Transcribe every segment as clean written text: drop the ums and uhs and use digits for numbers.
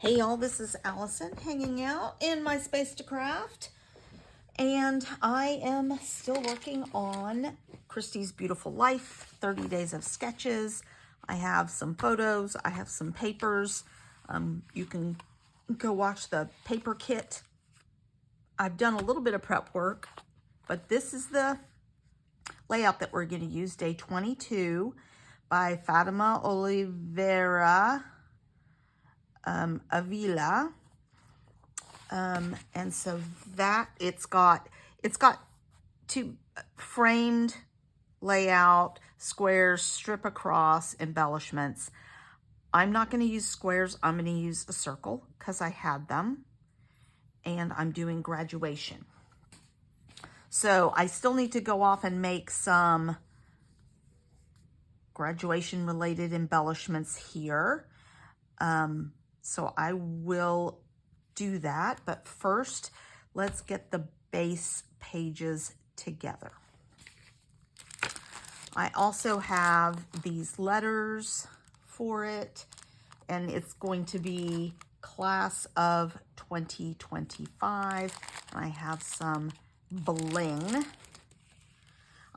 Hey y'all, this is Allison hanging out in my space to craft, and I am still working on Christy's Beautiful Life, 30 days of sketches. I have some photos, I have some papers. You can go watch the paper kit. I've done a little bit of prep work, but this is the layout that we're going to use, day 22 by Fatima Oliveira Avila. And so that it's got two framed layout, squares, strip across, embellishments. I'm not going to use squares. I'm going to use a circle because I had them, and I'm doing graduation. So I still need to go off and make some graduation related embellishments here. So I will do that, but first let's get the base pages together. I also have these letters for it, and it's going to be class of 2025. I have some bling.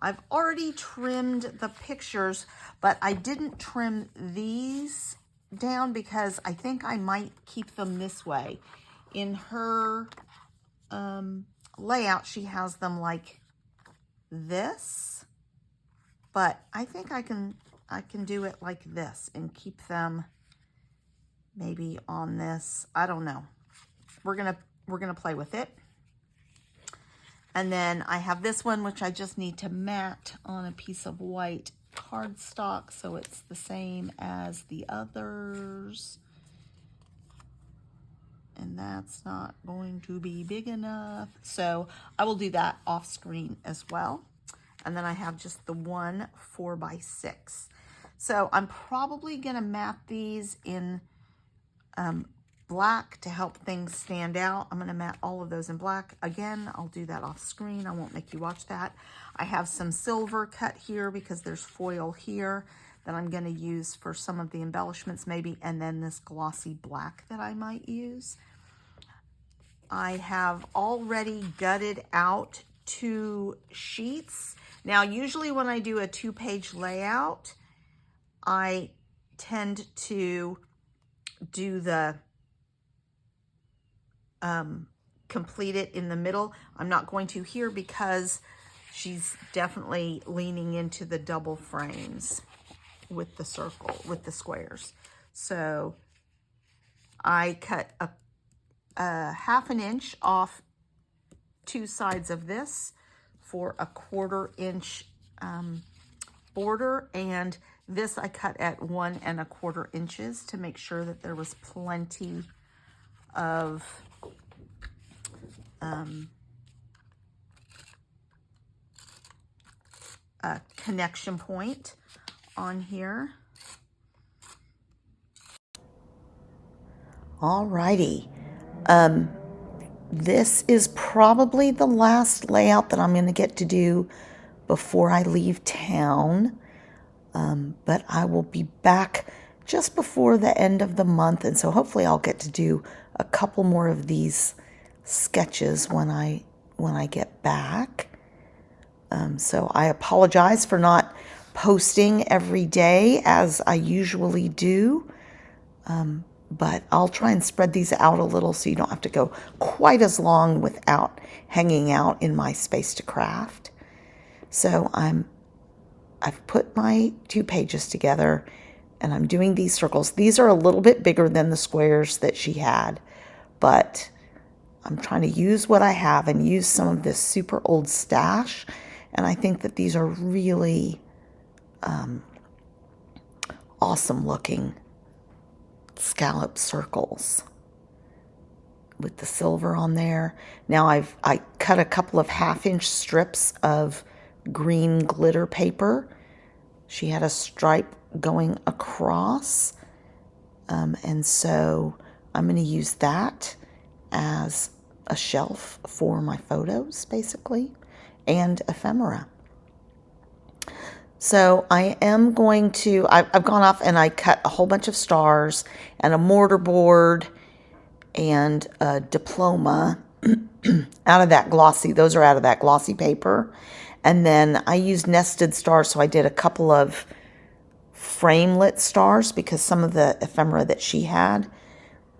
I've already trimmed the pictures, but I didn't trim these down because I think I might keep them this way. In her layout, she has them like this, but I think I can do it like this and keep them maybe on this. I don't know. We're gonna play with it. And then I have this one, which I just need to mat on a piece of white cardstock so it's the same as the others. And that's not going to be big enough. So I will do that off screen as well. And then I have just the one 4x6. So I'm probably gonna mat these in black to help things stand out. I'm gonna mat all of those in black. Again, I'll do that off screen. I won't make you watch that. I have some silver cut here because there's foil here that I'm gonna use for some of the embellishments maybe, and then this glossy black that I might use. I have already gutted out 2 sheets. Now, usually when I do a 2-page layout, I tend to do the complete it in the middle. I'm not going to here because she's definitely leaning into the double frames with the circle, with the squares. So I cut a 1/2 inch off 2 sides of this for a 1/4 inch border, and this I cut at 1 1/4 inches to make sure that there was plenty of a connection point on here. Alrighty. This is probably the last layout that I'm going to get to do before I leave town. But I will be back just before the end of the month, and so hopefully I'll get to do a couple more of these sketches when I get back. So I apologize for not posting every day as I usually do. But I'll try and spread these out a little so you don't have to go quite as long without hanging out in my space to craft. So I've put my 2 pages together and I'm doing these circles. These are a little bit bigger than the squares that she had, but I'm trying to use what I have and use some of this super old stash. And I think that these are really awesome looking scallop circles with the silver on there. Now I cut a couple of 1/2 inch strips of green glitter paper. She had a stripe going across, and so I'm going to use that as a shelf for my photos basically, and ephemera. So I am going to, I've gone off and I cut a whole bunch of stars and a mortar board and a diploma out of that glossy. Those are out of that glossy paper. And then I used nested stars, so I did a couple of framelit stars because some of the ephemera that she had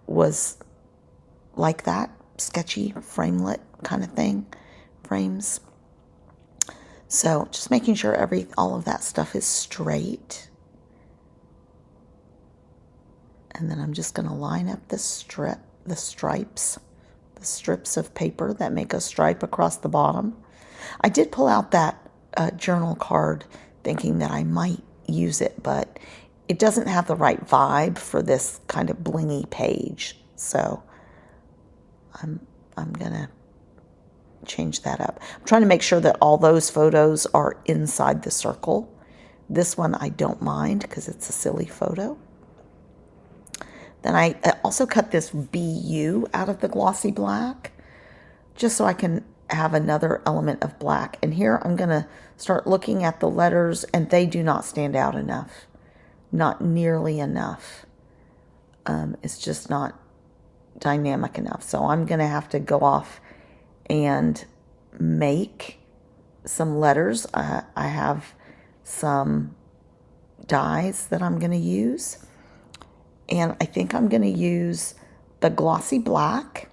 was like that, sketchy framelit kind of thing, frames. So just making sure all of that stuff is straight. And then I'm just going to line up the strips of paper that make a stripe across the bottom. I did pull out that journal card thinking that I might use it, but it doesn't have the right vibe for this kind of blingy page. So I'm going to change that up. I'm trying to make sure that all those photos are inside the circle. This one I don't mind because it's a silly photo. Then I also cut this BU out of the glossy black just so I can have another element of black. And here I'm going to start looking at the letters, and they do not stand out enough. Not nearly enough. It's just not dynamic enough. So I'm going to have to go off and make some letters. I have some dyes that I'm going to use. And I think I'm going to use the glossy black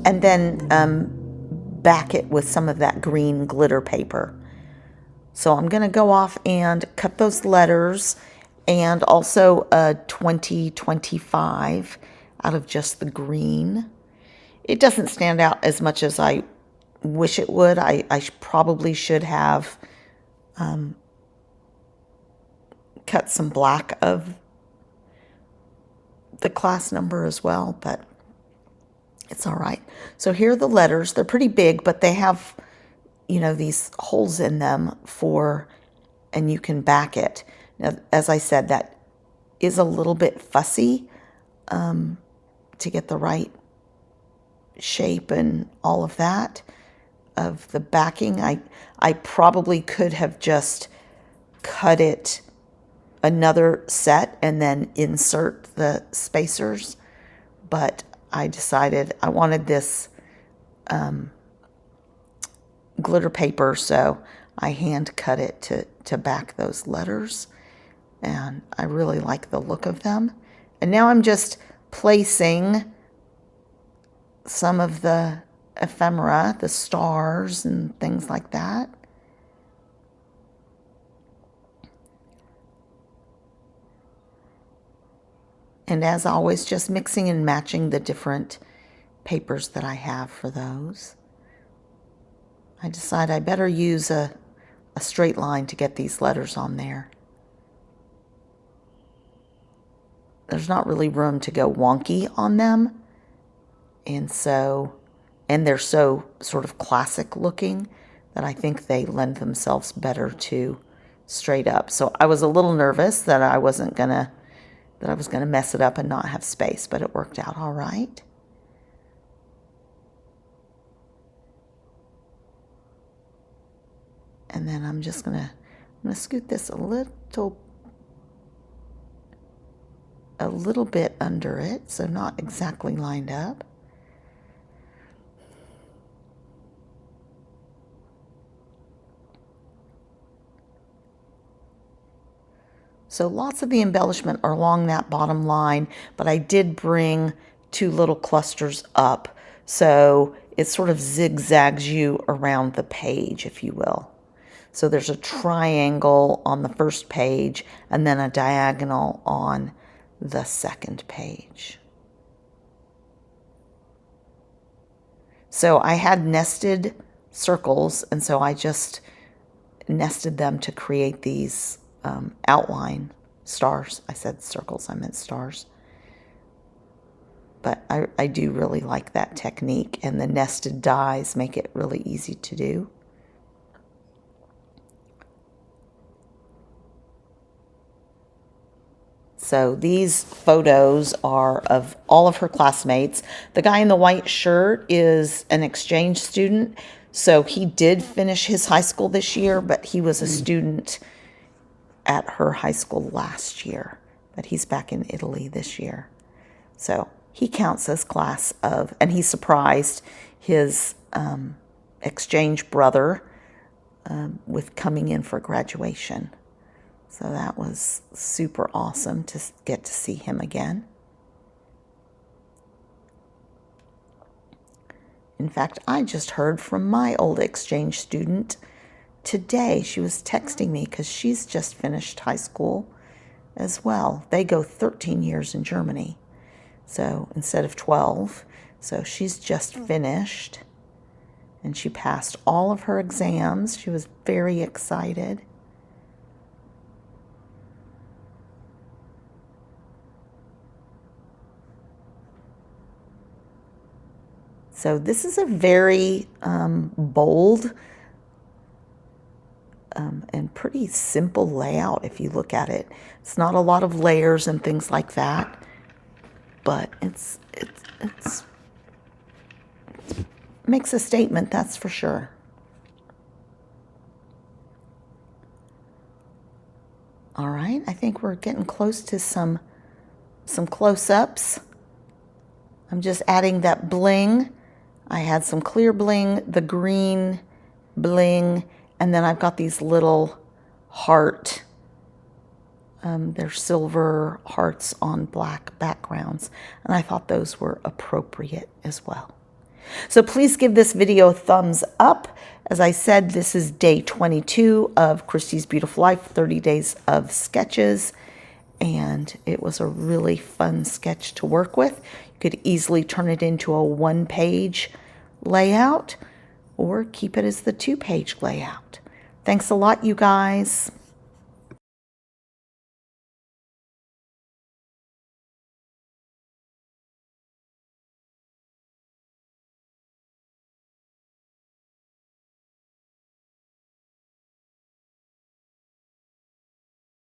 and then back it with some of that green glitter paper. So I'm going to go off and cut those letters and also a 2025 out of just the green. It doesn't stand out as much as I wish it would. I probably should have cut some black of the class number as well, but it's all right. So here are the letters. They're pretty big, but they have, these holes in them and you can back it. Now, as I said, that is a little bit fussy to get the right shape and all of that of the backing. I probably could have just cut it another set and then insert the spacers, but I decided I wanted this glitter paper, so I hand cut it to back those letters, and I really like the look of them. And now I'm just placing some of the ephemera, the stars and things like that. And as always, just mixing and matching the different papers that I have for those. I decide I better use a straight line to get these letters on there. There's not really room to go wonky on them. And they're so sort of classic looking that I think they lend themselves better to straight up. So I was a little nervous that I was going to mess it up and not have space, but it worked out all right. And then I'm going to scoot this a little bit under it, so not exactly lined up. So lots of the embellishment are along that bottom line, but I did bring two little clusters up. So it sort of zigzags you around the page, if you will. So there's a triangle on the first page and then a diagonal on the second page. So I had nested circles, and so I just nested them to create these outline stars. I said circles, I meant stars. But I do really like that technique, and the nested dies make it really easy to do. So these photos are of all of her classmates. The guy in the white shirt is an exchange student. So he did finish his high school this year, but he was a student at her high school last year. But he's back in Italy this year. So he counts as class of, and he surprised his exchange brother with coming in for graduation. So that was super awesome to get to see him again. In fact, I just heard from my old exchange student today. She was texting me because she's just finished high school as well. They go 13 years in Germany, so instead of 12. So she's just finished, and she passed all of her exams. She was very excited. So this is a very bold and pretty simple layout if you look at it. It's not a lot of layers and things like that, but it makes a statement, that's for sure. All right, I think we're getting close to some close-ups. I'm just adding that bling. I had some clear bling, the green bling, and then I've got these little heart. They're silver hearts on black backgrounds, and I thought those were appropriate as well. So please give this video a thumbs up. As I said, this is day 22 of Christy's Beautiful Life, 30 days of sketches, and it was a really fun sketch to work with. You could easily turn it into a one-page layout or keep it as the two-page layout. Thanks a lot, you guys.